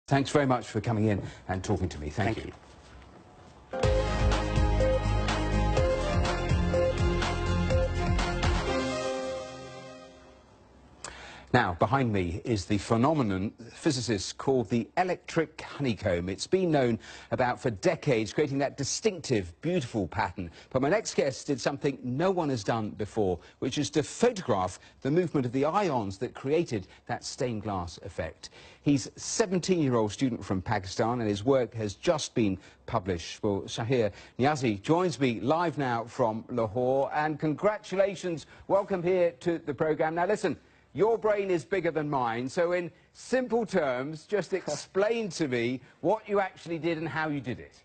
Thanks very much for coming in and talking to me. Thank you. Now, behind me is the phenomenon physicists call the electric honeycomb. It's been known about for decades, creating that distinctive, beautiful pattern. But my next guest did something no one has done before, which is to photograph the movement of the ions that created that stained glass effect. He's a 17-year-old student from Pakistan, and his work has just been published. Well, Shaheer Niazi joins me live now from Lahore, and congratulations. Welcome here to the programme. Now, listen. Your brain is bigger than mine, so in simple terms, just explain to me what you actually did and how you did it.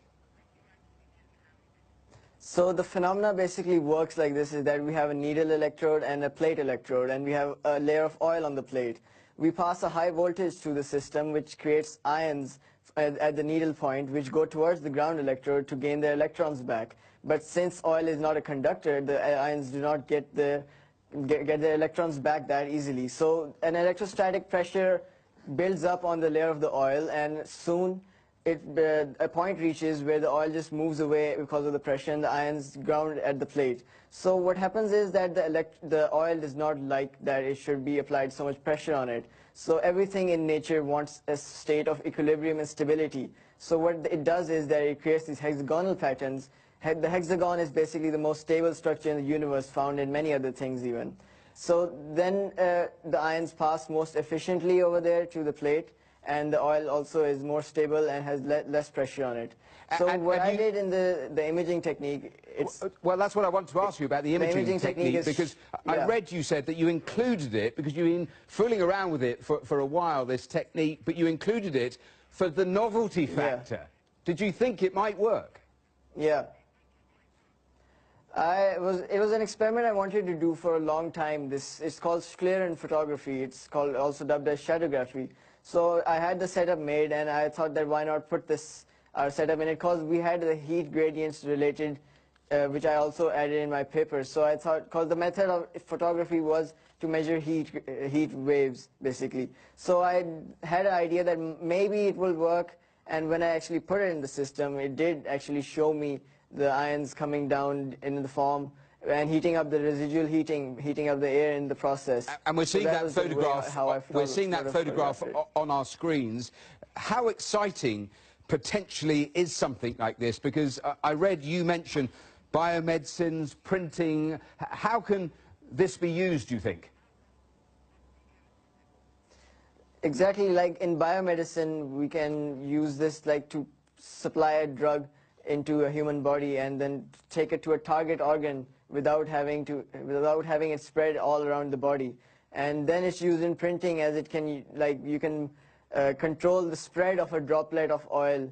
So the phenomena basically works like this, is that we have a needle electrode and a plate electrode, and we have a layer of oil on the plate. We pass a high voltage through the system, which creates ions at the needle point, which go towards the ground electrode to gain their electrons back. But since oil is not a conductor, the ions do not get the electrons back that easily. So an electrostatic pressure builds up on the layer of the oil, and soon a point reaches where the oil just moves away because of the pressure, and the ions ground at the plate. So what happens is that the oil does not like that it should be applied so much pressure on it. So everything in nature wants a state of equilibrium and stability. So what it does is that it creates these hexagonal patterns. The hexagon is basically the most stable structure in the universe, found in many other things even. So then the ions pass most efficiently over there to the plate, and the oil also is more stable and has less pressure on it. So what I did in the imaging technique, well, that's what I want to ask you about the imaging technique, because I read you said that you included it, because you've been fooling around with it for a while, this technique, but you included it for the novelty factor. Did you think it might work? Yeah. It was an experiment I wanted to do for a long time. It's called Schlieren photography. It's called also dubbed as shadowgraphy. So I had the setup made, and I thought that why not put this setup in it, because we had the heat gradients related, which I also added in my paper. So I thought, because the method of photography was to measure heat waves basically. So I had an idea that maybe it will work, and when I actually put it in the system, it did actually show me the ions coming down in the form and heating up the residual heating up the air in the process. And we're seeing that photograph. We're seeing that photograph on our screens. How exciting potentially is something like this? Because I read you mention biomedicines, printing. How can this be used, do you think? Exactly, like in biomedicine, we can use this like to supply a drug into a human body and then take it to a target organ without having it spread all around the body. And then it's used in printing, as it can, like, you can control the spread of a droplet of oil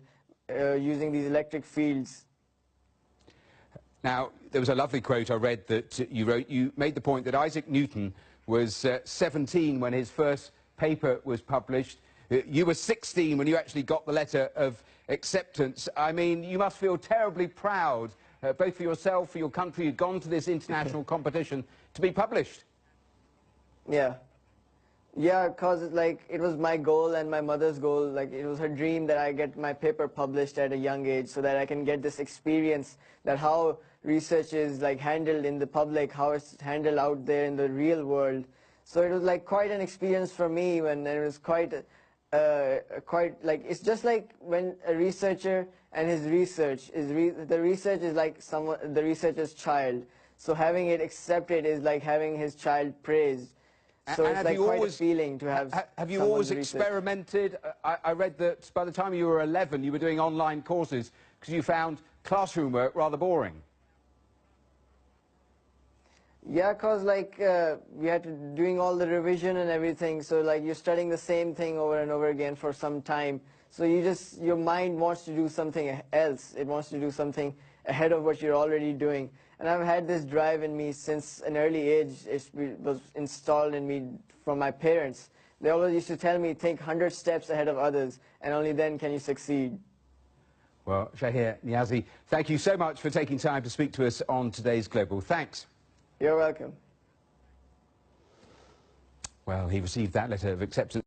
using these electric fields. Now, there was a lovely quote I read that you wrote. You made the point that Isaac Newton was 17 when his first paper was published. You were 16 when you actually got the letter of acceptance. I mean, you must feel terribly proud, both for yourself, for your country. You'd gone to this international competition to be published. Yeah. Yeah, because like, it was my goal and my mother's goal. Like, it was her dream that I get my paper published at a young age, so that I can get this experience, that how research is like handled in the public, how it's handled out there in the real world. So it was like quite an experience for me, when it was quite like, it's just like when a researcher and his research is the research is like the researcher's child. So having it accepted is like having his child praised. So it's like quite a feeling to have. Have you always experimented? I read that by the time you were 11, you were doing online courses because you found classroom work rather boring. Yeah, because like we had to doing all the revision and everything, so like you're studying the same thing over and over again for some time. So your mind wants to do something else. It wants to do something ahead of what you're already doing. And I've had this drive in me since an early age. It was installed in me from my parents. They always used to tell me, think 100 steps ahead of others, and only then can you succeed. Well, Shaheer Niazi, thank you so much for taking time to speak to us on today's Global. Thanks. You're welcome. Well, he received that letter of acceptance.